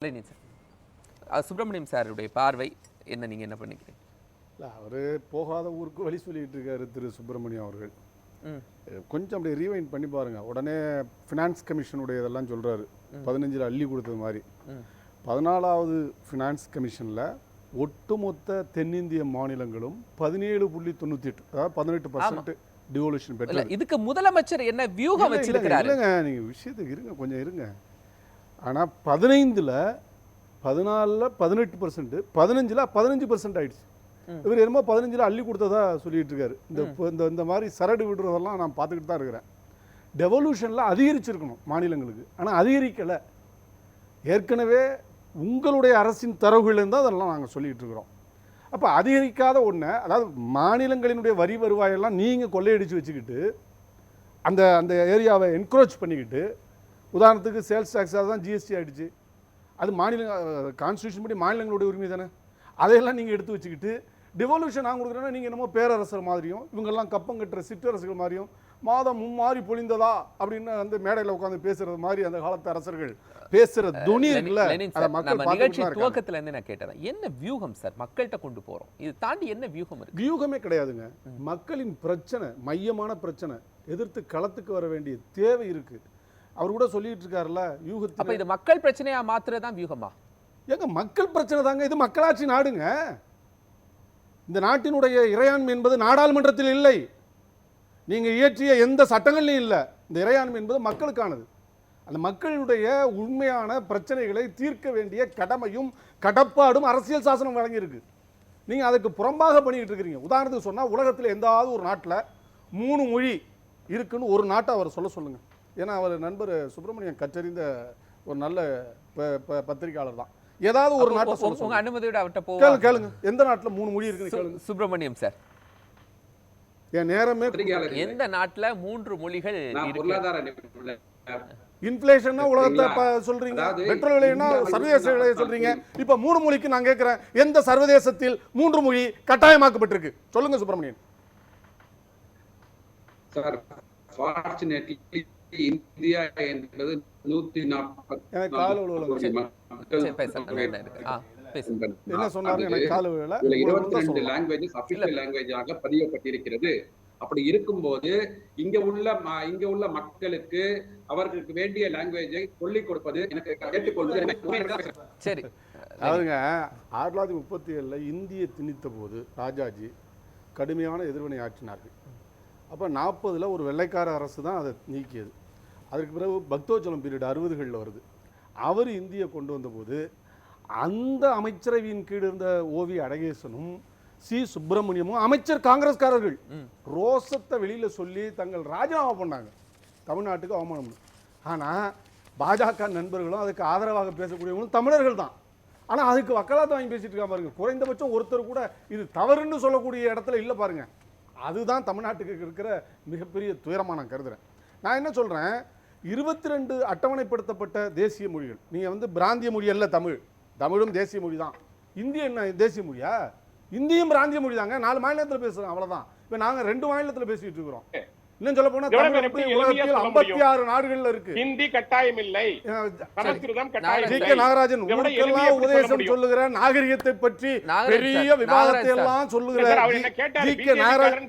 இல்லைங்க சார். சுப்பிரமணியம் சாருடைய பார்வை என்ன, நீங்க என்ன பண்ணிக்கிறீங்க? இல்லை, அவர் போகாத ஊருக்கு வழி சொல்லிட்டு இருக்காரு திரு சுப்பிரமணியம் அவர்கள். கொஞ்சம் அப்படியே ரீவைண்ட் பண்ணி பாருங்க. உடனே ஃபினான்ஸ் கமிஷனுடைய இதெல்லாம் சொல்றாரு, 15 அள்ளி கொடுத்தது மாதிரி. 14வது ஃபினான்ஸ் கமிஷனில் ஒட்டுமொத்த தென்னிந்திய மாநிலங்களும் 17.98, அதாவது 18% டிவோலுஷன் பெற்று. இதுக்கு முதலமைச்சர் என்ன வியூகம் வச்சிருக்கிறாரு? இல்லைங்க, நீங்க விஷயத்துக்கு இருங்க, கொஞ்சம் இருங்க. ஆனால் 15ல் 14ல் 18%, 15ல் 15% ஆயிடுச்சு. இவர் என்னமோ 15ல் அள்ளி கொடுத்ததா சொல்லிட்டு இருக்காரு. இந்த மாதிரி சரடு விடுறதெல்லாம் நான் பார்த்துக்கிட்டு தான் இருக்கிறேன். டெவல்யூஷனில் அதிகரிச்சிருக்கணும் மாநிலங்களுக்கு, ஆனால் அதிகரிக்கலை. ஏற்கனவே உங்களுடைய அரசின் தரவுகள்லேருந்து அதெல்லாம் நாங்கள் சொல்லிகிட்டு இருக்கிறோம். அப்போ அதிகரிக்காத ஒன்று, அதாவது மாநிலங்களினுடைய வரி வருவாயெல்லாம் நீங்கள் கொள்ளையடிச்சு வச்சுக்கிட்டு அந்த அந்த ஏரியாவை என்க்ரோச் பண்ணிக்கிட்டு, உதாரணத்துக்கு சேல்ஸ் டேக்ஸ் தான் ஜிஎஸ்டி ஆகிடுச்சு. அது மாநில கான்ஸ்டியூஷன் படி மாநிலங்களுடைய உரிமை தானே. அதையெல்லாம் நீங்கள் எடுத்து வச்சுக்கிட்டு டிவல்யூஷன் நான் கொடுக்குறேன்னா நீங்கள் என்னமோ பேரரசர் மாதிரியும் இவங்கெல்லாம் கப்பம் கட்டுற சிற்றரசுகள் மாதிரியும் மாதம் மும்மாறி பொழிந்ததா அப்படின்னு வந்து மேடையில் உட்காந்து பேசுறது மாதிரி அந்த காலத்து அரசர்கள் பேசுற துணி இருக்குல்ல. நிகழ்ச்சி துவக்கத்துல இருந்து நான் கேட்டேன், என்ன வியூகம் சார் மக்கள்கிட்ட கொண்டு போறோம்? இது தாண்டி என்ன வியூகம் இருக்கு? வியூகமே கிடையாதுங்க. மக்களின் பிரச்சனை, மையமான பிரச்சனை, எதிர்த்து களத்துக்கு வர வேண்டிய தேவை இருக்கு. அவர் கூட சொல்லிட்டு இருக்காருல்ல யூகத்தில். அப்ப இது மக்கள் பிரச்சனையா மாத்துறதான் வியூகமா? ஏங்க, மக்கள் பிரச்சனை தாங்க. இது மக்களாட்சி நாடுங்க. இந்த நாட்டினுடைய இறையாண்மை என்பது நாடாளுமன்றத்தில் இல்லை, நீங்க இயற்றிய எந்த சட்டங்கள்லையும் இல்லை. இந்த இறையாண்மை என்பது மக்களுக்கானது. அந்த மக்களுடைய உண்மையான பிரச்சனைகளை தீர்க்க வேண்டிய கடமையும் கடப்பாடும் அரசியல் சாசனம் வழங்கியிருக்கு. நீங்க அதுக்கு புறம்பாக பண்ணிக்கிட்டு இருக்கிறீங்க. உதாரணத்துக்கு சொன்னா, உலகத்தில் எந்தாவது ஒரு நாட்டில் 3 மொழி இருக்குன்னு ஒரு நாட்டை அவர் சொல்லுங்க. ஏன்னா அவர் நண்பர் சுப்பிரமணியம் கற்றறிந்த ஒரு நல்ல பத்திரிகையாளர் தான். ஏதாவது ஒரு நாட்டை உங்க அனுமதியோட அவர்கிட்ட போங்க, கேளுங்க. எந்த நாட்டில் 3 மொழி இருக்குன்னு கேளுங்க. சுப்பிரமணியம் சார், என் நேரமே எந்த நாட்டுல 3 மொழிகள் இன்ஃப்ளேஷன் உலகத்தை சொல்றீங்க, பெட்ரோல் விலைன்னா சர்வதேச விலையை சொல்றீங்க. இப்ப 3 மொழிக்கு நான் கேட்கிறேன், எந்த சர்வதேசத்தில் 3 மொழி கட்டாயமாக்கப்பட்டிருக்கு சொல்லுங்க சுப்பிரமணியன். சார், ஃபார்ச்சுனேட்லி இந்தியா என்பது 140 கால உலகம் என்ன சொன்னாரு, எனக்கு கால உலக 22 லாங்குவேஜஸ் அபிஷியல் லாங்குவேஜாக பதியப்பட்டிருக்கிறது. அப்படி இருக்கும்போது இங்க உள்ள மக்களுக்கு அவர்களுக்கு வேண்டிய லாங்குவேஜை சொல்லிக் கொடுப்பது எனக்கு கேட்டுக்கொள்வது. சரி, அவருங்க 1937 இந்திய திணித்த போது ராஜாஜி கடுமையான எதிர்வினை ஆற்றினார்கள். அப்போ 40ல் ஒரு வெள்ளைக்கார அரசு தான் அதை நீக்கியது. அதற்கு பிறகு பக்தோச்சலம் பீரியட் 60களில் வருது. அவர் இந்தியை கொண்டு வந்தபோது அந்த அமைச்சரவையின் கீழ் இருந்த ஓவி அழகேசனும் சி சுப்பிரமணியமும் அமைச்சர் காங்கிரஸ்காரர்கள் ரோசத்தை வெளியில் சொல்லி தங்கள் ராஜினாமா பண்ணாங்க. தமிழ்நாட்டுக்கு அவமானம். ஆனால் பாஜக நண்பர்களும் அதுக்கு ஆதரவாக பேசக்கூடியவங்களும் தமிழர்கள் தான். ஆனால் அதுக்கு வக்காலத்து வாங்கி பேசிட்டு இருக்கா பாருங்க. குறைந்தபட்சம் ஒருத்தர் கூட இது தவறுன்னு சொல்லக்கூடிய இடத்துல இல்லை பாருங்க. அதுதான் தமிழ்நாட்டுக்கு இருக்கிற மிகப்பெரிய துயரமாக நான் கருதுறேன். நான் என்ன சொல்கிறேன், 22 அட்டவணைப்படுத்தப்பட்ட தேசிய மொழிகள். நீங்கள் வந்து பிராந்திய மொழி அல்ல தமிழ், தமிழும் தேசிய மொழி தான். இந்தி என்ன தேசிய மொழியா? இந்தியும் பிராந்திய மொழி தாங்க. 4 மாநிலத்தில் பேசுகிறோம், அவ்வளோதான். இப்போ நாங்கள் 2 மாநிலத்தில் பேசிட்டு இருக்கிறோம். இன்னும் சொல்ல போனா உலகத்தில் 56 நாடுகள்ல இருக்கு. ஹிந்தி கட்டாயம் இல்லை, சமஸ்கிருதம் கட்டாயம். ஜி.கே. நாகராஜன் ஊருக்கெல்லாம் உபதேசம் சொல்லுகிற, நாகரிகத்தை பற்றி பெரிய விவாதத்தை எல்லாம் சொல்லுகிற ஜி.கே. நாகராஜன்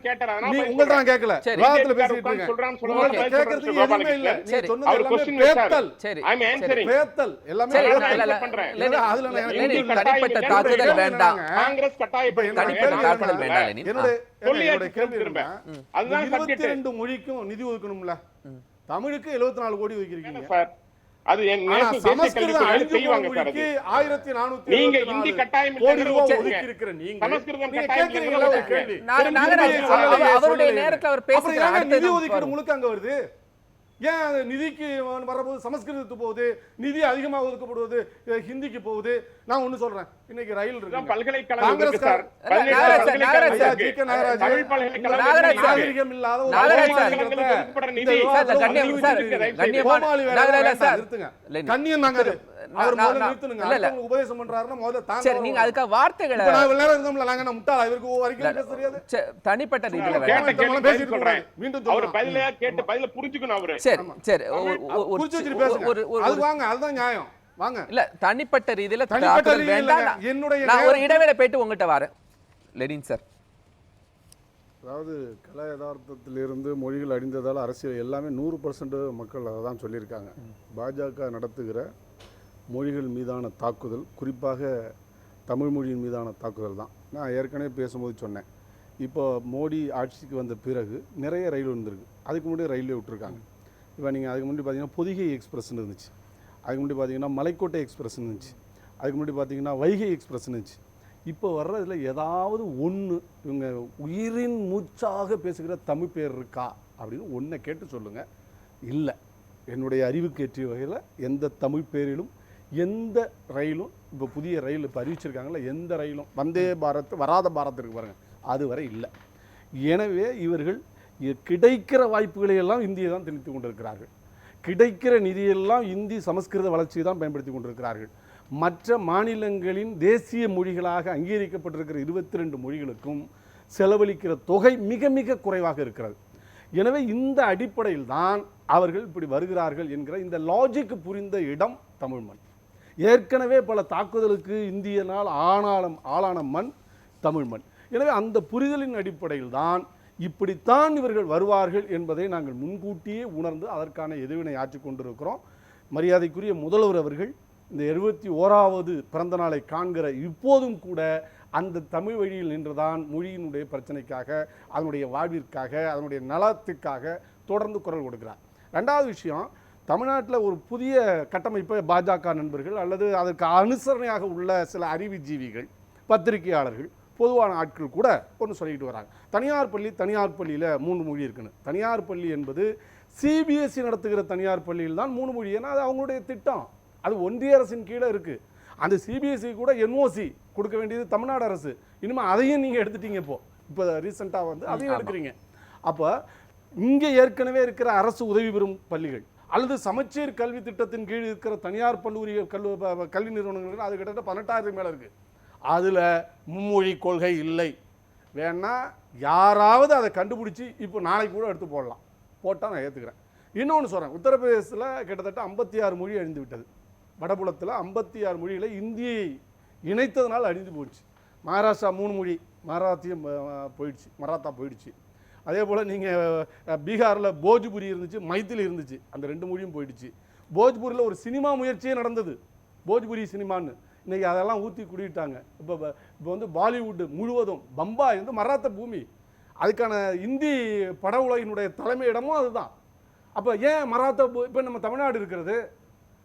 உங்கள்ட்ட நான் கேட்கல, விவாதத்துல பேசிட்டு இருக்கேன். உங்கள்ட்ட கேட்கறதுக்கு எதுவுமே இல்ல. நீ சொன்னது எல்லாமே பேத்தல். பேத்தல் எல்லாமே அதுல தனிப்பட்ட தாக்குதல் வேண்டாம். காங்கிரஸ் கட்டாயம் என்னுடைய கேள்வி திரும்ப அதுதான் 22 மொழிக்கும் நிதி ஒதுக்கணும்ல. தமிழுக்கு 74 கோடி ஒதுக்கிருக்கீங்க. அது சமஸ்கிருதம் 1400 நீங்க இந்தி கட்டாயம் கோடி ரூபாய் ஒதுக்கி இருக்கிற நீங்க சமஸ்கிருதம் கேக்குறீங்களா? ஒரு கேள்வி. அவருடைய நேரத்துல அவர் பேசுறாரு, நிதி ஒதுக்கீடு முழுக்க அங்க வருது. ஏன் நிதிக்கு வரபோது சமஸ்கிருதத்துக்கு போகுது, நிதி அதிகமாக ஒதுக்கப்படுவது ஹிந்திக்கு போகுது? நான் ஒண்ணு சொல்றேன், இன்னைக்கு ரயில் இருக்கு, நாகரிகம் இல்லாத கண்ணியம் நாங்க உபதேசம் பண்றாருன்னா முதல்ல தாங்க. நீங்க அதுக்காக வார்த்தைகளை முட்டாளா இவருக்கு வரைக்கும் தெரியாது. தனிப்பட்ட ரீதியில மீண்டும் அவர் பதில கேட்டு பதில புரிஞ்சுக்கணும். அவரு சரி சரி அதுதான் நியாயம். வாங்க. இல்ல தனிப்பட்ட ரீதியில தனிப்பட்ட தாக்குதல் ரீதியில வேண்டாம். இல்லைங்க. என்னுடைய நான் ஒரு நேரத்தில் இடைவேளை போயிட்டு உங்ககிட்ட வரேன் லெனின் சார். அதாவது கல யதார்த்தத்திலிருந்து மொழிகள் அழிந்ததால் அரசியல் எல்லாமே 100% மக்கள் அதை தான் சொல்லியிருக்காங்க. பாஜக நடத்துகிற மொழிகள் மீதான தாக்குதல், குறிப்பாக தமிழ் மொழியின் மீதான தாக்குதல் தான். நான் ஏற்கனவே பேசும்போது சொன்னேன், இப்போ மோடி ஆட்சிக்கு வந்த பிறகு நிறைய ரயில் வந்திருக்கு. அதுக்கு முன்னாடி ரயில்வே விட்டுருக்காங்க. இப்போ நீங்கள் அதுக்கு முன்னாடி பார்த்தீங்கன்னா பொதிகை எக்ஸ்பிரஸ்ன்னு இருந்துச்சு, அதுக்கு முன்னாடி பார்த்தீங்கன்னா மலைக்கோட்டை எக்ஸ்பிரஸ்ன்னு இருந்துச்சு, அதுக்கு முன்னாடி பார்த்தீங்கன்னா வைகை எக்ஸ்பிரஸ்ன்னு இருந்துச்சு. இப்போ வர்றதுல ஏதாவது ஒன்று இவங்க உயிரின் மூச்சாக பேசுகிற தமிழ் பேர் இருக்கா அப்படின்னு ஒன்றை கேட்டு சொல்லுங்கள். இல்லை, என்னுடைய அறிவுக்கு ஏற்றிய வகையில் எந்த தமிழ் பேரிலும் எந்த ரயிலும், இப்போ புதிய ரயில் இப்போ அறிவிச்சிருக்காங்களா, எந்த ரயிலும் வந்தே பாரத் வராத பாரத் இருக்கு பாருங்கள், அதுவரை இல்லை. எனவே இவர்கள் கிடைக்கிற வாய்ப்புகளை எல்லாம் இந்தியை தான் திணித்து கொண்டிருக்கிறார்கள். கிடைக்கிற நிதியெல்லாம் இந்தி சமஸ்கிருத வளர்ச்சியை தான் பயன்படுத்தி கொண்டிருக்கிறார்கள். மற்ற மாநிலங்களின் தேசிய மொழிகளாக அங்கீகரிக்கப்பட்டிருக்கிற 22 மொழிகளுக்கும் செலவழிக்கிற தொகை மிக மிக குறைவாக இருக்கிறது. எனவே இந்த அடிப்படையில் தான் அவர்கள் இப்படி வருகிறார்கள் என்கிற இந்த லாஜிக் புரிந்த இடம் தமிழ் மண். ஏற்கனவே பல தாக்குதலுக்கு இந்தியனால் ஆளான மண் தமிழ் மண். எனவே அந்த புரிதலின் அடிப்படையில் தான் இப்படித்தான் இவர்கள் வருவார்கள் என்பதை நாங்கள் முன்கூட்டியே உணர்ந்து அதற்கான எதிர்வினை ஆற்றிக் கொண்டிருக்கிறோம். மரியாதைக்குரிய முதல்வர் அவர்கள் இந்த 71வது பிறந்த நாளை காண்கிற இப்போதும் கூட அந்த தமிழ் வழியில் நின்றுதான் மொழியினுடைய பிரச்சனைக்காக, அதனுடைய வாழ்விற்காக, அதனுடைய நலத்துக்காக தொடர்ந்து குரல் கொடுக்கிறார். ரெண்டாவது விஷயம், தமிழ்நாட்டில் ஒரு புதிய கட்டமைப்பை பாஜக நண்பர்கள் அல்லது அதற்கு அனுசரணையாக உள்ள சில அறிவுஜீவிகள், பத்திரிகையாளர்கள், பொதுவான ஆட்கள் கூட ஒன்று சொல்லிக்கிட்டு வராங்க. தனியார் பள்ளியில் 3 மொழி இருக்குன்னு. தனியார் பள்ளி என்பது சிபிஎஸ்சி நடத்துகிற தனியார் பள்ளியில் தான் 3 மொழி. ஏன்னா அது அவங்களுடைய திட்டம், அது ஒன்றிய அரசின் கீழே இருக்குது. அந்த சிபிஎஸ்சி கூட என்ஓசி கொடுக்க வேண்டியது தமிழ்நாடு அரசு. இனிமேல் அதையும் நீங்கள் எடுத்துட்டீங்க. இப்போ ரீசெண்டாக வந்து அதையும் எடுக்கிறீங்க. அப்போ இங்கே ஏற்கனவே இருக்கிற அரசு உதவி பெறும் பள்ளிகள் அல்லது சமச்சீர் கல்வி திட்டத்தின் கீழ் இருக்கிற தனியார் கல்வி நிறுவனங்கள் அது கிட்டத்தட்ட 18,000 மேலே இருக்குது. அதில் மும்மொழி கொள்கை இல்லை. வேணா யாராவது அதை கண்டுபிடிச்சி இப்போ நாளைக்கு கூட எடுத்து போடலாம், போட்டால் நான் ஏற்றுக்கிறேன். இன்னொன்று சொல்கிறேன், உத்தரப்பிரதேசத்தில் கிட்டத்தட்ட 56 மொழி அழிந்து விட்டது. வடபுலத்தில் 56 மொழிகளை இந்தியை இணைத்ததுனால அழிந்து போயிடுச்சு. மகாராஷ்டிரா 3 மொழி, மராத்தா போயிடுச்சு. அதே போல் நீங்கள் பீகாரில் போஜ்புரி இருந்துச்சு, மைத்திலி இருந்துச்சு, அந்த 2 மொழியும் போயிடுச்சு. போஜ்பூரில் ஒரு சினிமா முயற்சியே நடந்தது, போஜ்புரி சினிமான்னு. இன்றைக்கி அதெல்லாம் ஊற்றி குடிட்டாங்க. இப்போ வந்து பாலிவுட் முழுவதும் பம்பாய் வந்து மராத்தா பூமி, அதுக்கான இந்தி பட உலகினுடைய தலைமையிடமும் அதுதான். அப்போ ஏன் மராத்தா இப்போ நம்ம தமிழ்நாடு இருக்கிறது,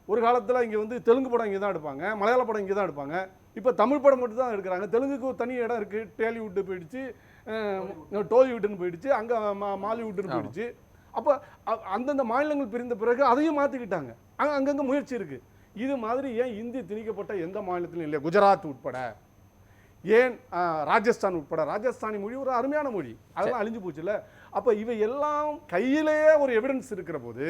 ஒரு காலத்தில் இங்கே வந்து தெலுங்கு படம் இங்கே தான் எடுப்பாங்க, மலையாள படம் இங்கே தான் எடுப்பாங்க. இப்போ தமிழ் படம் மட்டும் தான் எடுக்கிறாங்க. தெலுங்குக்கு ஒரு தனி இடம் இருக்குது, டேலிவுட்டு போயிடுச்சு, டோலிவுட்டுன்னு போயிடுச்சு, அங்கே மாலிவுட்டுன்னு போயிடுச்சு. அப்போ அந்தந்த மாநிலங்கள் பிரிந்த பிறகு அதையும் மாற்றிக்கிட்டாங்க. அங்கங்கே முயற்சி இருக்குது. இது மாதிரி ஏன் இந்தி திணிக்கப்பட்ட எந்த மாநிலத்திலும் இல்லை, குஜராத் உட்பட, ஏன் ராஜஸ்தான் உட்பட. ராஜஸ்தானி மொழி ஒரு அருமையான மொழி, அதெல்லாம் அழிஞ்சு போச்சு இல்லை. அப்போ இவை எல்லாம் கையிலேயே ஒரு எவிடன்ஸ் இருக்கிற போது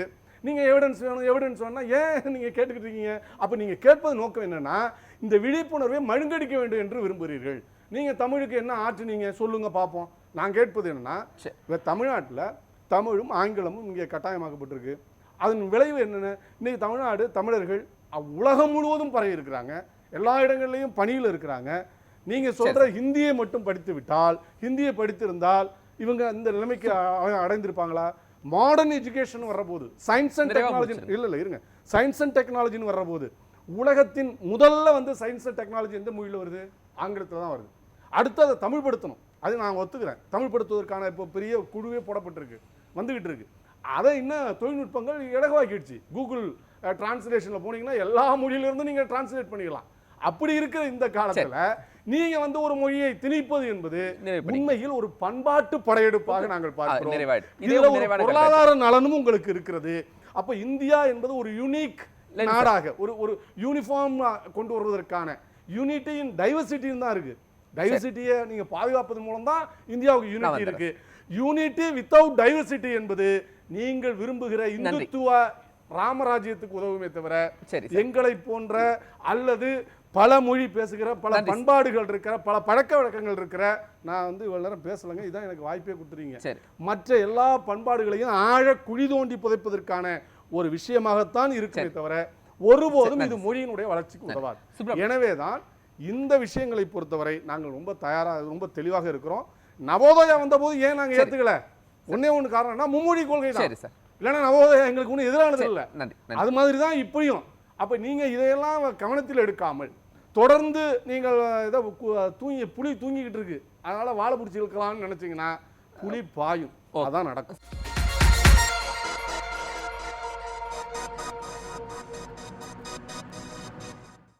நீங்கள் எவிடன்ஸ் வேணும்னா ஏன் நீங்கள் கேட்டுக்கிட்டு இருக்கீங்க? அப்போ நீங்கள் கேட்பது நோக்கம் என்னென்னா, இந்த விழிப்புணர்வை மழுங்கடிக்க வேண்டும் என்று விரும்புகிறீர்கள். நீங்கள் தமிழுக்கு என்ன ஆற்றுனீங்க சொல்லுங்க பார்ப்போம். நான் கேட்பது என்னென்னா, இப்போ தமிழ்நாட்டில் தமிழும் ஆங்கிலமும் இங்கே கட்டாயமாக்கப்பட்டிருக்கு. அதன் விளைவு என்னென்ன? இன்றைக்கி தமிழ்நாடு தமிழர்கள் உலகம் முழுவதும் பரவி இருக்கிறாங்க, எல்லா இடங்கள்லையும் பணியில் இருக்கிறாங்க. நீங்கள் சொல்கிற ஹிந்தியை மட்டும் படித்து விட்டால், ஹிந்தியை படித்திருந்தால் இவங்க இந்த நிலைமைக்கு அடைந்திருப்பாங்களா? மாடர்ன் எஜுகேஷன் வர்றபோது, சயின்ஸ் அண்ட் டெக்னாலஜி இல்லை இருங்க, சயின்ஸ் அண்ட் டெக்னாலஜின்னு வர்றபோது உலகத்தின் முதல்ல வந்து சயின்ஸ் அண்ட் டெக்னாலஜி எந்த மொழியில் வருது? ஆங்கிலத்தில் தான் வருது. அடுத்து அதை தமிழ் படுத்தணும், அது நான் ஒத்துக்கிறேன். தமிழ் படுத்துவதற்கான இப்போ பெரிய குழுவே போடப்பட்டிருக்கு, வந்துக்கிட்டு இருக்கு. அதை இன்னும் தொழில்நுட்பங்கள் இலகுவாக்கிடுச்சு. கூகுள் டிரான்ஸ்லேஷனில் போனீங்கன்னா எல்லா மொழியிலிருந்தும் நீங்கள் டிரான்ஸ்லேட் பண்ணிக்கலாம். அப்படி இருக்கிற இந்த காலத்தில் நீங்க வந்து ஒரு மொழியை திணிப்பது என்பது உண்மையில் ஒரு பண்பாட்டு படையெடுப்பாக நாங்கள் பார்க்கிறோம். இதுல ஒரு பொருளாதார நலனும் உங்களுக்கு இருக்கிறது. அப்ப இந்தியா என்பது ஒரு யூனிக் நாடாக, ஒரு யூனிஃபார்ம் கொண்டு வருவதற்கான யூனிட்டியின் டைவர்சிட்டியும் தான் இருக்கு. டைவர்சிட்டியை நீங்க பாதுகாப்பதன் மூலம் தான் இந்தியாவுக்கு யூனிட்டி இருக்கு. யூனிட்டி வித்தவுட் டைவர்சிட்டி என்பது நீங்கள் விரும்புகிற இந்துத்துவ ராமராஜ்யத்துக்கு உதவுமே தவிர எங்களை போன்ற அல்லது பல மொழி பேசுகிற, பல பண்பாடுகள் இருக்கிற, பல பழக்க வழக்கங்கள் இருக்கிற, நான் வந்து இவ்வளவு நேரம் பேசலைங்க, இதான் எனக்கு வாய்ப்பே கொடுத்துறீங்க. மற்ற எல்லா பண்பாடுகளையும் ஆழ குழி தோண்டி புதைப்பதற்கான ஒரு விஷயமாகத்தான் இருக்குமே தவிர ஒருபோதும் சரி, இது மொழியினுடைய வளர்ச்சிக்கு உதவாது. சுப்ரமணியன். எனவேதான் இந்த விஷயங்களை பொறுத்தவரை நாங்கள் ரொம்ப ரொம்ப தெளிவாக இருக்கிறோம். நவோதயா வந்தபோது ஏன் நாங்க ஏத்துக்கல? ஒண்ணே ஒண்ணு காரணம்னா மும்மொழி கொள்கை தான். சரி சார். இல்லைன்னா நவோதயா எங்களுக்கு ஒன்றும் எதிரானது இல்லை. நன்றி. அது மாதிரி தான் இப்பயும். அப்ப நீங்க இதையெல்லாம் கவனத்தில் எடுக்காமல் தொடர்ந்து நீங்கள் ஏதோ புலி தூங்கிக்கிட்டு இருக்கு, அதனால வாழை பிடிச்சி இழுக்கலாம்னு நினைச்சீங்கன்னா புலி பாயும். அதான் நடக்கும்.